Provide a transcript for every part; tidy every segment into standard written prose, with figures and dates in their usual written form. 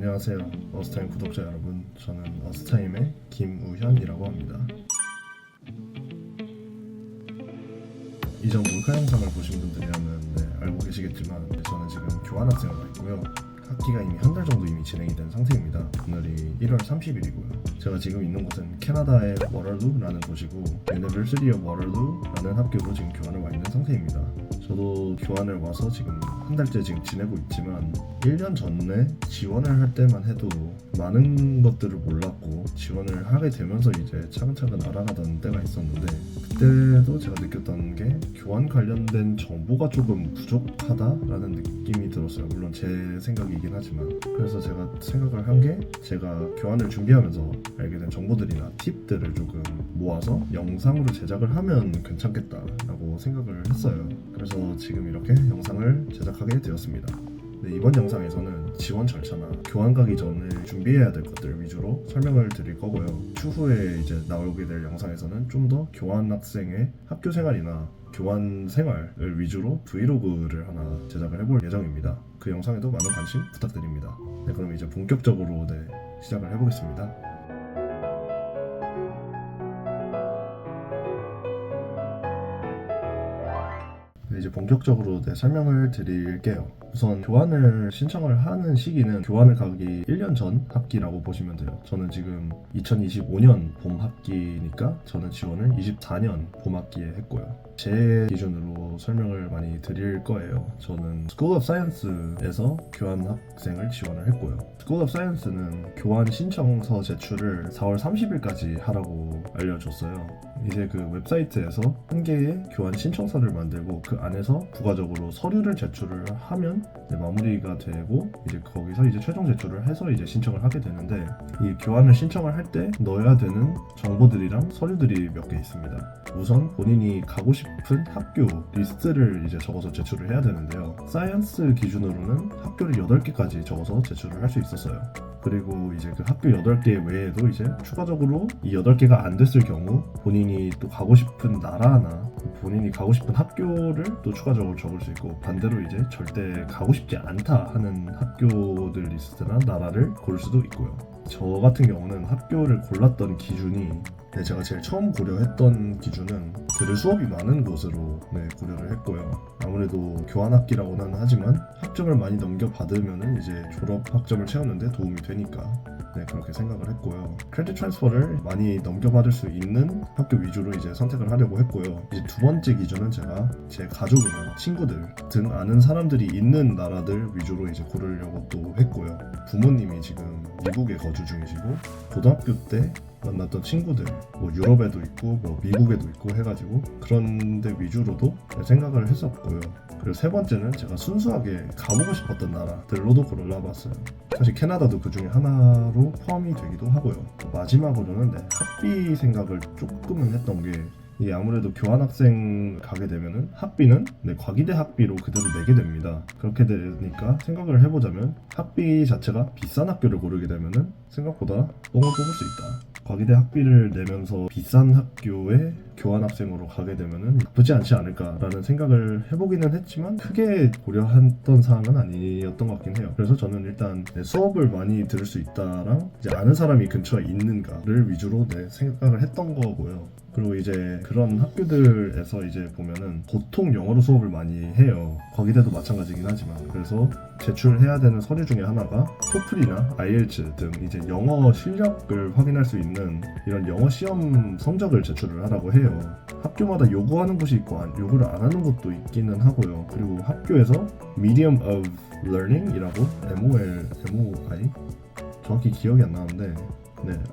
안녕하세요. 어스타임 구독자 여러분. 저는 어스타임의 김우현이라고 합니다. 이전 몰카 영상을 보신 분들이라면 알고 계시겠지만 저는 지금 교환학생으로 있고요. 학기가 이미 한 달 정도 이미 진행이 된 상태입니다. 오늘이 1월 30일이고요. 제가 지금 있는 곳은 캐나다의 워럴루라는 곳이고 University of Waterloo라는 학교로 지금 교환을 와 있는 상태입니다. 저도 교환을 와서 지금 한 달째 지금 지내고 있지만 1년 전에 지원을 할 때만 해도 많은 것들을 몰랐고 지원을 하게 되면서 이제 차근차근 알아가던 때가 있었는데 그때도 제가 느꼈던 게 교환 관련된 정보가 조금 부족하다라는 느낌이 들었어요. 물론 제 생각이긴 하지만 그래서 제가 생각을 한 게 제가 교환을 준비하면서 알게 된 정보들이나 팁들을 조금 모아서 영상으로 제작을 하면 괜찮겠다라고 생각을 했어요. 그래서 지금 이렇게 영상을 제작하게 되었습니다. 네, 이번 영상에서는 지원 절차나 교환 가기 전에 준비해야 될 것들 위주로 설명을 드릴 거고요. 추후에 이제 나오게 될 영상에서는 좀 더 교환 학생의 학교 생활이나 교환 생활을 위주로 브이로그를 하나 제작을 해볼 예정입니다. 그 영상에도 많은 관심 부탁드립니다. 네, 그럼 이제 본격적으로 시작을 해보겠습니다. 네, 이제 본격적으로 설명을 드릴게요. 우선 교환을 신청을 하는 시기는 교환을 가기 1년 전 학기라고 보시면 돼요. 저는 지금 2025년 봄 학기니까 저는 지원을 24년 봄 학기에 했고요. 제 기준으로 설명을 많이 드릴 거예요. 저는 School of Science에서 교환 학생을 지원을 했고요. School of Science는 교환 신청서 제출을 4월 30일까지 하라고 알려줬어요. 이제 그 웹사이트에서 한 개의 교환 신청서를 만들고 그 안에서 부가적으로 서류를 제출을 하면 마무리가 되고 이제 거기서 이제 최종 제출을 해서 이제 신청을 하게 되는데 이 교환을 신청을 할 때 넣어야 되는 정보들이랑 서류들이 몇 개 있습니다. 우선 본인이 가고 싶은 학교 리스트를 이제 적어서 제출을 해야 되는데요. 사이언스 기준으로는 학교를 8개까지 적어서 제출을 할 수 있었어요. 그리고 이제 그 학교 8개 외에도 이제 추가적으로 이 8개가 안 됐을 경우 본인이 또 가고 싶은 나라나 본인이 가고 싶은 학교를 또 추가적으로 적을 수 있고 반대로 이제 절대 가고 싶지 않다 하는 학교들 리스트나 나라를 고를 수도 있고요. 저 같은 경우는 학교를 골랐던 기준이 제가 제일 처음 고려했던 기준은 들을 수업이 많은 곳으로 고려를 했고요. 아무래도 교환학기라고는 하지만 학점을 많이 넘겨받으면 이제 졸업 학점을 채우는데 도움이 되니까 그렇게 생각을 했고요. 크레딧 트랜스퍼를 많이 넘겨받을 수 있는 학교 위주로 이제 선택을 하려고 했고요. 이제 두 번째 기준은 제가 제 가족이나 친구들 등 아는 사람들이 있는 나라들 위주로 이제 고르려고 또 했고요. 부모님이 지금 미국에 거주 중이시고 고등학교 때 만났던 친구들 유럽에도 있고 미국에도 있고 해가지고 그런 데 위주로도 생각을 했었고요. 그리고 세 번째는 제가 순수하게 가보고 싶었던 나라들로도 골라봤어요. 사실 캐나다도 그 중에 하나로 포함이 되기도 하고요. 마지막으로는 학비 생각을 조금은 했던 게 이게 아무래도 교환학생 가게 되면은 학비는 과기대 학비로 그대로 내게 됩니다. 그렇게 되니까 생각을 해보자면 학비 자체가 비싼 학교를 고르게 되면은 생각보다 뽕을 뽑을 수 있다. 과기대 학비를 내면서 비싼 학교에 교환학생으로 가게 되면은 나쁘지 않지 않을까라는 생각을 해보기는 했지만 크게 고려했던 사항은 아니었던 것 같긴 해요. 그래서 저는 일단 수업을 많이 들을 수 있다랑 이제 아는 사람이 근처에 있는가를 위주로 생각을 했던 거고요. 그리고 이제 그런 학교들에서 이제 보면은 보통 영어로 수업을 많이 해요. 거기대도 마찬가지긴 하지만 그래서 제출해야 되는 서류 중에 하나가 토플이나 IELTS 등 이제 영어 실력을 확인할 수 있는 이런 영어 시험 성적을 제출을 하라고 해요. 학교마다 요구하는 곳이 있고 요구를 안 하는 곳도 있기는 하고요. 그리고 학교에서 Medium of Learning이라고 MOI 정확히 기억이 안 나는데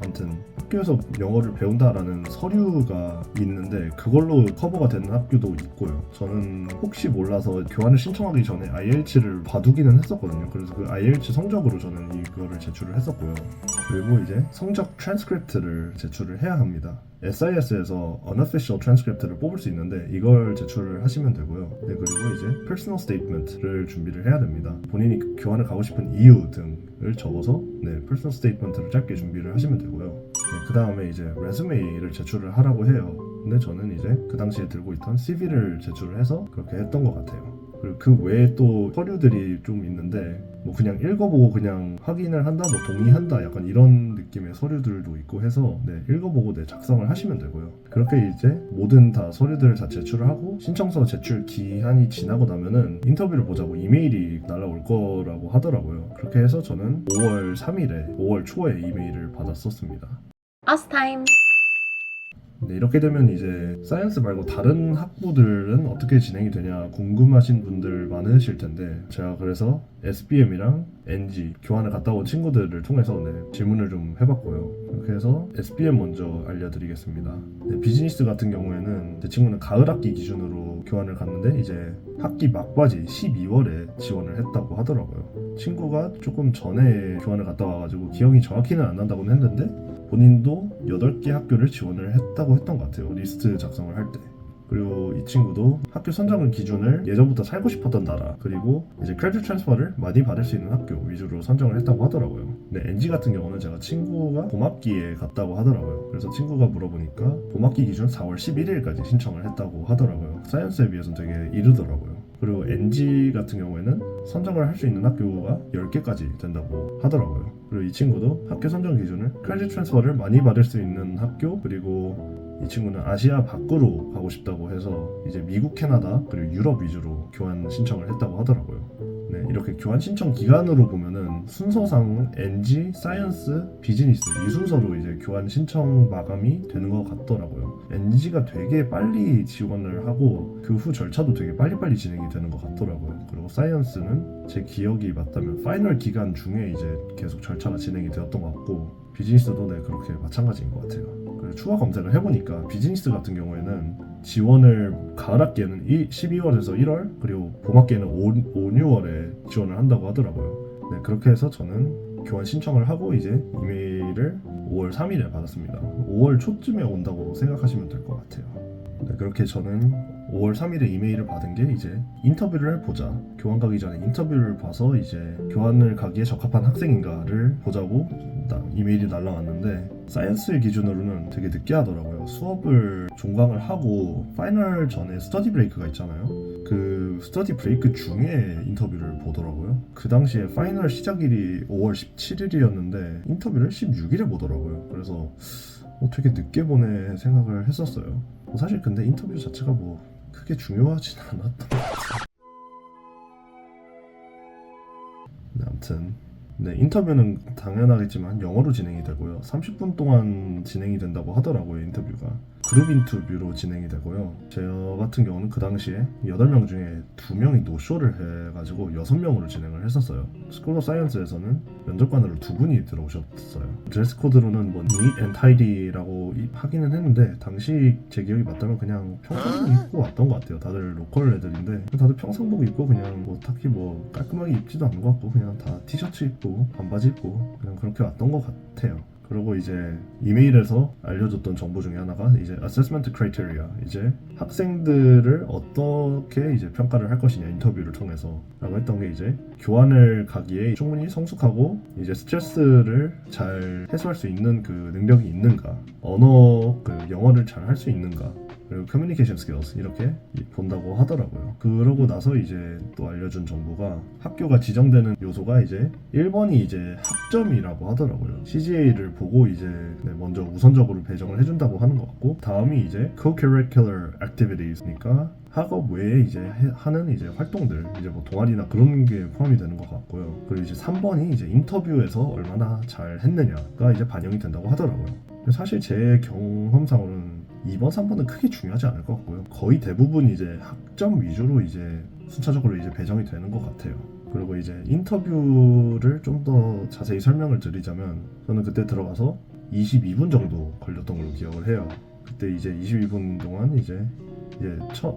아무튼 학교에서 영어를 배운다라는 서류가 있는데 그걸로 커버가 되는 학교도 있고요. 저는 혹시 몰라서 교환을 신청하기 전에 IELTS를 봐두기는 했었거든요. 그래서 그 IELTS 성적으로 저는 이거를 제출을 했었고요. 그리고 이제 성적 트랜스크립트를 제출을 해야 합니다. SIS에서 Unofficial Transcript를 뽑을 수 있는데 이걸 제출을 하시면 되고요. 그리고 이제 Personal Statement를 준비를 해야 됩니다. 본인이 교환을 가고 싶은 이유 등을 적어서 Personal Statement를 짧게 준비를 하시면 되고요. 그 다음에 이제 레즈메이를 제출을 하라고 해요. 근데 저는 이제 그 당시에 들고 있던 CV를 제출을 해서 그렇게 했던 것 같아요. 그리고 그 외에 또 서류들이 좀 있는데 뭐 그냥 읽어보고 그냥 확인을 한다, 뭐 동의한다, 약간 이런 느낌의 서류들도 있고 해서 네, 읽어보고 네, 작성을 하시면 되고요. 그렇게 이제 모든 다 서류들을 다 제출을 하고 신청서 제출 기한이 지나고 나면은 인터뷰를 보자고 이메일이 날라올 거라고 하더라고요. 그렇게 해서 저는 5월 3일에 5월 초에 이메일을 받았었습니다. us time. 네, 이렇게 되면 이제 사이언스 말고 다른 학부들은 어떻게 진행이 되냐 궁금하신 분들 많으실 텐데 제가 그래서 SBM이랑 NG 교환을 갔다 온 친구들을 통해서 네, 질문을 좀 해봤고요. 그렇게 해서 SBM 먼저 알려드리겠습니다. 네, 비즈니스 같은 경우에는 제 친구는 가을 학기 기준으로 교환을 갔는데 이제 학기 막바지 12월에 지원을 했다고 하더라고요. 친구가 조금 전에 교환을 갔다 와가지고 기억이 정확히는 안 난다고는 했는데 본인도 8개 학교를 지원을 했다고 했던 것 같아요. 리스트 작성을 할 때. 그리고 이 친구도 학교 선정 기준을 예전부터 살고 싶었던 나라 그리고 이제 크레딧 트랜스퍼를 많이 받을 수 있는 학교 위주로 선정을 했다고 하더라고요. 근데 NG 같은 경우는 제가 친구가 봄학기에 갔다고 하더라고요. 그래서 친구가 물어보니까 봄학기 기준 4월 11일까지 신청을 했다고 하더라고요. 사이언스에 비해서는 되게 이르더라고요. 그리고 NG 같은 경우에는 선정을 할 수 있는 학교가 10개까지 된다고 하더라고요. 그리고 이 친구도 학교 선정 기준을 크레딧 트랜스퍼를 많이 받을 수 있는 학교 그리고 이 친구는 아시아 밖으로 가고 싶다고 해서 이제 미국, 캐나다 그리고 유럽 위주로 교환 신청을 했다고 하더라고요. 네, 이렇게 교환 신청 기간으로 보면은 순서상 NG, 사이언스, 비즈니스 이 순서로 이제 교환 신청 마감이 되는 것 같더라고요. NG가 되게 빨리 지원을 하고 그 후 절차도 되게 빨리빨리 진행이 되는 것 같더라고요. 그리고 사이언스는 제 기억이 맞다면 파이널 기간 중에 이제 계속 절차가 진행이 되었던 것 같고 비즈니스도 네, 그렇게 마찬가지인 것 같아요. 그리고 추가 검색을 해보니까 비즈니스 같은 경우에는 지원을 가을 학기에는 12월에서 1월 그리고 봄 학기에는 5, 6월에 지원을 한다고 하더라고요. 네, 그렇게 해서 저는 교환 신청을 하고 이제 이메일을 5월 3일에 받았습니다. 5월 초쯤에 온다고 생각하시면 될 것 같아요. 네, 그렇게 저는 5월 3일에 이메일을 받은 게 이제 인터뷰를 해보자. 교환 가기 전에 인터뷰를 봐서 이제 교환을 가기에 적합한 학생인가를 보자고 이메일이 날라왔는데 사이언스 기준으로는 되게 늦게 하더라고요. 수업을 종강을 하고 파이널 전에 스터디 브레이크가 있잖아요. 그 스터디 브레이크 중에 인터뷰를 보더라고요. 그 당시에 파이널 시작일이 5월 17일이었는데 인터뷰를 16일에 보더라고요. 그래서 되게 늦게 보내 생각을 했었어요. 사실 근데 인터뷰 자체가 뭐 크게 중요하진 않았던 것 같아요. 네, 아무튼 네, 인터뷰는 당연하겠지만 영어로 진행이 되고요. 30분 동안 진행이 된다고 하더라고요, 인터뷰가. 그룹 인터뷰로 진행이 되고요. 저 같은 경우는 그 당시에 8명 중에 2명이 노쇼를 해가지고 6명으로 진행을 했었어요. 스쿨 오브 사이언스에서는 면접관으로 2분이 들어오셨어요. 드레스 코드로는 뭐 neat and tidy라고 하기는 했는데 당시 제 기억이 맞다면 그냥 평상복 입고 왔던 것 같아요. 다들 로컬 애들인데 다들 평상복 입고 그냥 뭐 딱히 뭐 깔끔하게 입지도 않은 것 같고 그냥 다 티셔츠 입고 반바지 입고 그냥 그렇게 왔던 것 같아요. 그리고 이제 이메일에서 알려줬던 정보 중에 하나가 이제 assessment criteria, 이제 학생들을 어떻게 이제 평가를 할 것이냐 인터뷰를 통해서 라고 했던 게 이제 교환을 가기에 충분히 성숙하고 이제 스트레스를 잘 해소할 수 있는 그 능력이 있는가, 언어 그 영어를 잘 할 수 있는가, 그리고 커뮤니케이션 스킬스 이렇게 본다고 하더라고요. 그러고 나서 이제 또 알려준 정보가 학교가 지정되는 요소가 이제 1번이 이제 학점이라고 하더라고요. CGA를 보고 이제 먼저 우선적으로 배정을 해준다고 하는 것 같고 다음이 이제 co-curricular activities니까 학업 외에 이제 하는 이제 활동들 이제 뭐 동아리나 그런 게 포함이 되는 것 같고요. 그리고 이제 3번이 이제 인터뷰에서 얼마나 잘 했느냐가 이제 반영이 된다고 하더라고요. 사실 제 경험상으로는 2번, 3번은 크게 중요하지 않을 것 같고요. 거의 대부분 이제 학점 위주로 이제 순차적으로 이제 배정이 되는 것 같아요. 그리고 이제 인터뷰를 좀 더 자세히 설명을 드리자면 저는 그때 들어가서 22분 정도 걸렸던 걸로 기억을 해요. 그때 이제 22분 동안 이제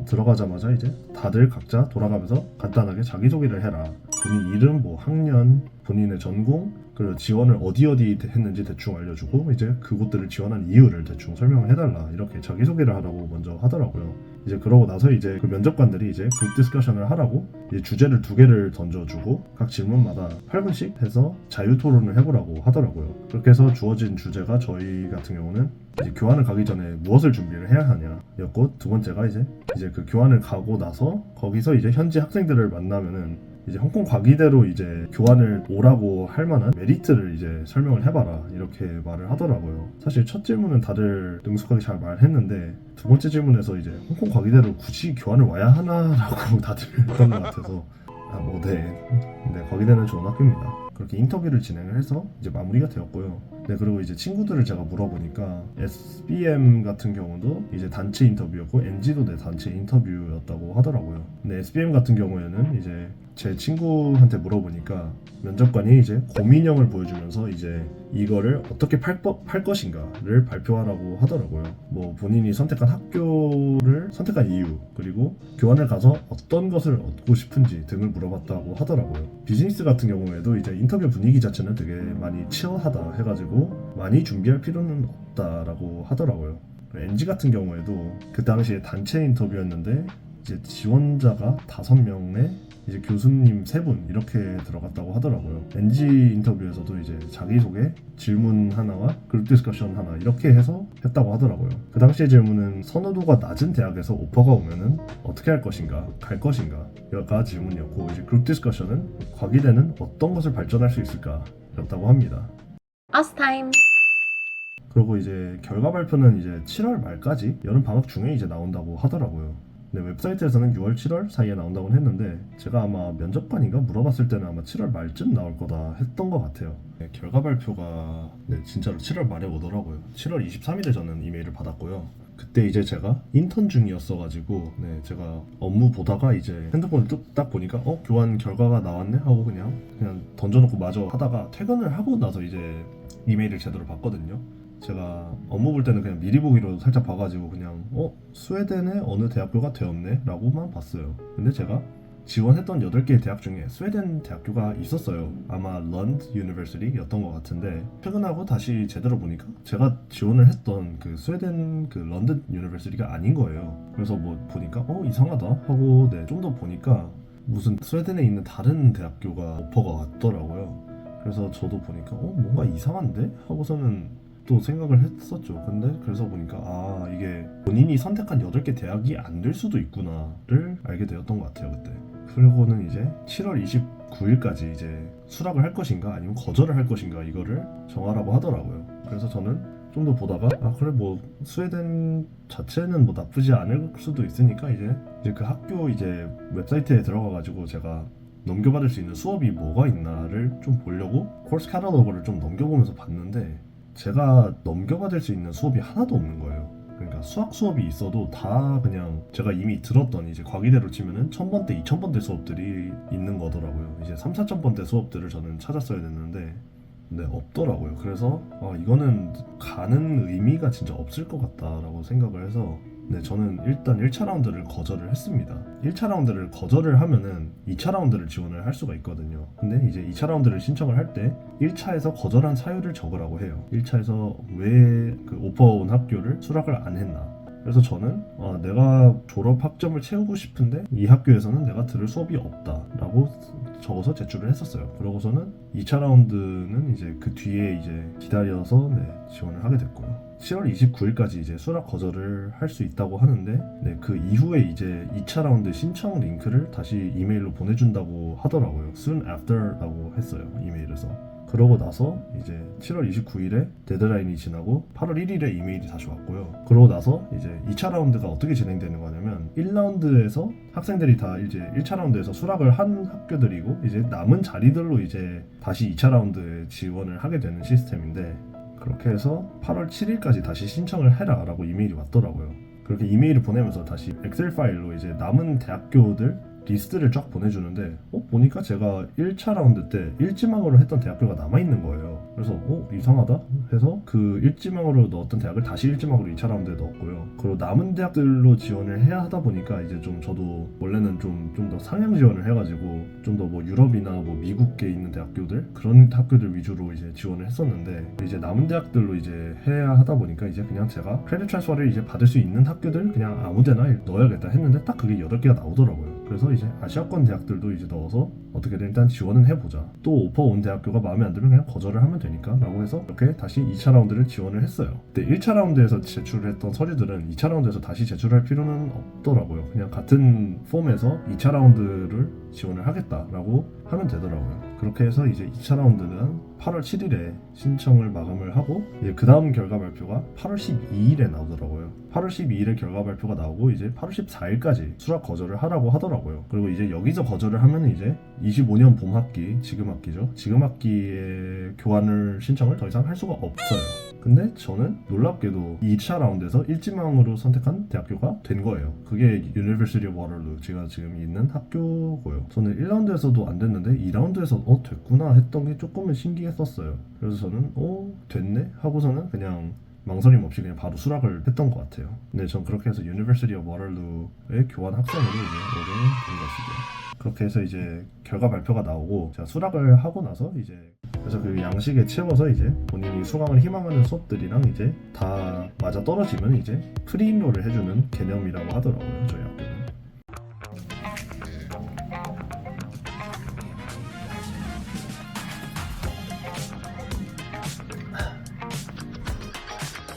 들어가자마자 이제 다들 각자 돌아가면서 간단하게 자기소개를 해라. 본인 이름, 뭐 학년, 본인의 전공, 그리고 지원을 어디 했는지 대충 알려주고 이제 그곳들을 지원한 이유를 대충 설명을 해달라 이렇게 자기소개를 하라고 먼저 하더라고요. 이제 그러고 나서 이제 그 면접관들이 이제 그룹 디스커션을 하라고 이제 주제를 2개를 던져주고 각 질문마다 8분씩 해서 자유토론을 해보라고 하더라고요. 그렇게 해서 주어진 주제가 저희 같은 경우는 이제 교환을 가기 전에 무엇을 준비를 해야 하냐였고, 두 번째가 이제 그 교환을 가고 나서 거기서 이제 현지 학생들을 만나면은 이제 홍콩 과기대로 이제 교환을 오라고 할 만한 메리트를 이제 설명을 해봐라, 이렇게 말을 하더라고요. 사실 첫 질문은 다들 능숙하게 잘 말했는데, 두 번째 질문에서 이제 홍콩 과기대로 굳이 교환을 와야 하나라고 다들 했던 것 같아서 네, 과기대는 좋은 학교입니다. 그렇게 인터뷰를 진행을 해서 이제 마무리가 되었고요. 네, 그리고 이제 친구들을 제가 물어보니까 SBM 같은 경우도 이제 단체 인터뷰였고 NG도 내 단체 인터뷰였다고 하더라고요. 근데 SBM 같은 경우에는 이제 제 친구한테 물어보니까 면접관이 이제 고민형을 보여주면서 이제 이거를 어떻게 팔 것인가를 발표하라고 하더라고요. 뭐 본인이 선택한 학교를 선택한 이유, 그리고 교환을 가서 어떤 것을 얻고 싶은지 등을 물어봤다고 하더라고요. 비즈니스 같은 경우에도 이제 인터뷰 분위기 자체는 되게 많이 치열하다 해가지고 많이 준비할 필요는 없다라고 하더라고요. NG 같은 경우에도 그 당시에 단체 인터뷰였는데 이제 지원자가 5명에 이제 교수님 3분 이렇게 들어갔다고 하더라고요. NG 인터뷰에서도 이제 자기소개, 질문 하나와 그룹 디스커션 하나 이렇게 해서 했다고 하더라고요. 그 당시의 질문은 선호도가 낮은 대학에서 오퍼가 오면은 어떻게 할 것인가, 갈 것인가가 질문이었고, 이제 그룹 디스커션은 과기대는 어떤 것을 발전할 수 있을까 였다고 합니다. Us time. 그리고 이제 결과 발표는 이제 7월 말까지 여름 방학 중에 이제 나온다고 하더라고요. 네, 웹사이트에서는 6월, 7월 사이에 나온다고 했는데, 제가 아마 면접관인가 물어봤을 때는 아마 7월 말쯤 나올 거다 했던 것 같아요. 네, 결과 발표가 진짜로 7월 말에 오더라고요. 7월 23일에 저는 이메일을 받았고요. 그때 이제 제가 인턴 중이었어가지고 제가 업무 보다가 이제 핸드폰을 딱 보니까 교환 결과가 나왔네 하고 그냥 던져놓고 마저 하다가 퇴근을 하고 나서 이제 이메일을 제대로 봤거든요. 제가 업무 볼 때는 그냥 미리 보기로 살짝 봐가지고 그냥 스웨덴의 어느 대학교가 되었네 라고만 봤어요. 근데 제가 지원했던 8개의 대학 중에 스웨덴 대학교가 있었어요. 아마 런드 유니버시티였던 것 같은데, 퇴근하고 다시 제대로 보니까 제가 지원을 했던 그 스웨덴 그 런던 유니버시티가 아닌 거예요. 그래서 뭐 보니까 이상하다 하고 좀 더 보니까 무슨 스웨덴에 있는 다른 대학교가 오퍼가 왔더라고요. 그래서 저도 보니까 뭔가 이상한데 하고서는 또 생각을 했었죠. 근데 그래서 보니까 이게 본인이 선택한 8개 대학이 안 될 수도 있구나를 알게 되었던 것 같아요, 그때. 그리고는 이제 7월 29일까지 이제 수락을 할 것인가 아니면 거절을 할 것인가 이거를 정하라고 하더라고요. 그래서 저는 좀 더 보다가 그래 뭐 스웨덴 자체는 뭐 나쁘지 않을 수도 있으니까 이제 그 학교 이제 웹사이트에 들어가가지고 제가 넘겨받을 수 있는 수업이 뭐가 있나를 좀 보려고 코र्스 카탈로그를 좀 넘겨보면서 봤는데, 제가 넘겨받을 수 있는 수업이 하나도 없는 거예요. 그러니까 수학 수업이 있어도 다 그냥 제가 이미 들었던 이제 과기대로 치면은 1000번대, 2000번대 수업들이 있는 거더라고요. 이제 3, 4000번대 수업들을 저는 찾았어야 됐는데 없더라고요. 그래서 이거는 가는 의미가 진짜 없을 것 같다라고 생각을 해서 저는 일단 1차 라운드를 거절을 했습니다. 1차 라운드를 거절을 하면은 2차 라운드를 지원을 할 수가 있거든요. 근데 이제 2차 라운드를 신청을 할 때 1차에서 거절한 사유를 적으라고 해요. 1차에서 왜 그 오퍼 온 학교를 수락을 안 했나. 그래서 저는 내가 졸업 학점을 채우고 싶은데 이 학교에서는 내가 들을 수업이 없다라고 적어서 제출을 했었어요. 그러고서는 2차 라운드는 이제 그 뒤에 이제 기다려서 지원을 하게 됐고요. 7월 29일까지 이제 수락 거절을 할 수 있다고 하는데 그 이후에 이제 2차 라운드 신청 링크를 다시 이메일로 보내준다고 하더라고요. soon after라고 했어요, 이메일에서. 그러고 나서 이제 7월 29일에 데드라인이 지나고 8월 1일에 이메일이 다시 왔고요. 그러고 나서 이제 2차 라운드가 어떻게 진행되는 거냐면 1라운드에서 학생들이 다 이제 1차 라운드에서 수락을 한 학교들이고 이제 남은 자리들로 이제 다시 2차 라운드에 지원을 하게 되는 시스템인데, 그렇게 해서 8월 7일까지 다시 신청을 해라 라고 이메일이 왔더라고요. 그렇게 이메일을 보내면서 다시 엑셀 파일로 이제 남은 대학교들 리스트를 쫙 보내주는데 보니까 제가 1차 라운드 때 일지망으로 했던 대학교가 남아있는 거예요. 그래서 이상하다 해서 그 일지망으로 넣었던 대학을 다시 일지망으로 2차 라운드에 넣었고요. 그리고 남은 대학들로 지원을 해야 하다 보니까 이제 좀 저도 원래는 좀 더 상향 지원을 해가지고 좀 더 뭐 유럽이나 뭐 미국에 있는 대학교들 그런 학교들 위주로 이제 지원을 했었는데, 이제 남은 대학들로 이제 해야 하다 보니까 이제 그냥 제가 크레딧 트랜스퍼를 이제 받을 수 있는 학교들 그냥 아무데나 넣어야겠다 했는데 딱 그게 8개가 나오더라고요. 그래서 이제 아시아권 대학들도 이제 넣어서 어떻게든 일단 지원은 해보자. 또 오퍼 온 대학교가 마음에 안 들면 그냥 거절을 하면 되니까 라고 해서 이렇게 다시 2차 라운드를 지원을 했어요. 근데 1차 라운드에서 제출을 했던 서류들은 2차 라운드에서 다시 제출할 필요는 없더라고요. 그냥 같은 폼에서 2차 라운드를 지원을 하겠다라고 하면 되더라고요. 그렇게 해서 이제 2차 라운드는 8월 7일에 신청을 마감을 하고 그 다음 결과 발표가 8월 12일에 나오더라고요. 8월 12일에 결과 발표가 나오고 이제 8월 14일까지 수락 거절을 하라고 하더라고요. 그리고 이제 여기서 거절을 하면 이제 25년 봄 학기, 지금 학기죠. 지금 학기에 교환을 신청을 더 이상 할 수가 없어요. 근데 저는 놀랍게도 2차 라운드에서 일지망으로 선택한 대학교가 된 거예요. 그게 University of Waterloo, 제가 지금 있는 학교고요. 저는 1라운드에서도 안 됐는데 2라운드에서 됐구나 했던 게 조금은 신기했었어요. 그래서 저는 됐네? 하고서는 그냥 망설임 없이 그냥 바로 수락을 했던 것 같아요. 근데 전 그렇게 해서 University of Waterloo의 교환 학생으로 이제 오게 된 것이죠. 그렇게 해서 이제 결과 발표가 나오고 제가 수락을 하고 나서 이제 그래서 그 양식에 채워서 이제 본인이 수강을 희망하는 수업들이랑 이제 다 맞아 떨어지면 이제 프리인롤을 해주는 개념이라고 하더라고요, 저희 학교는.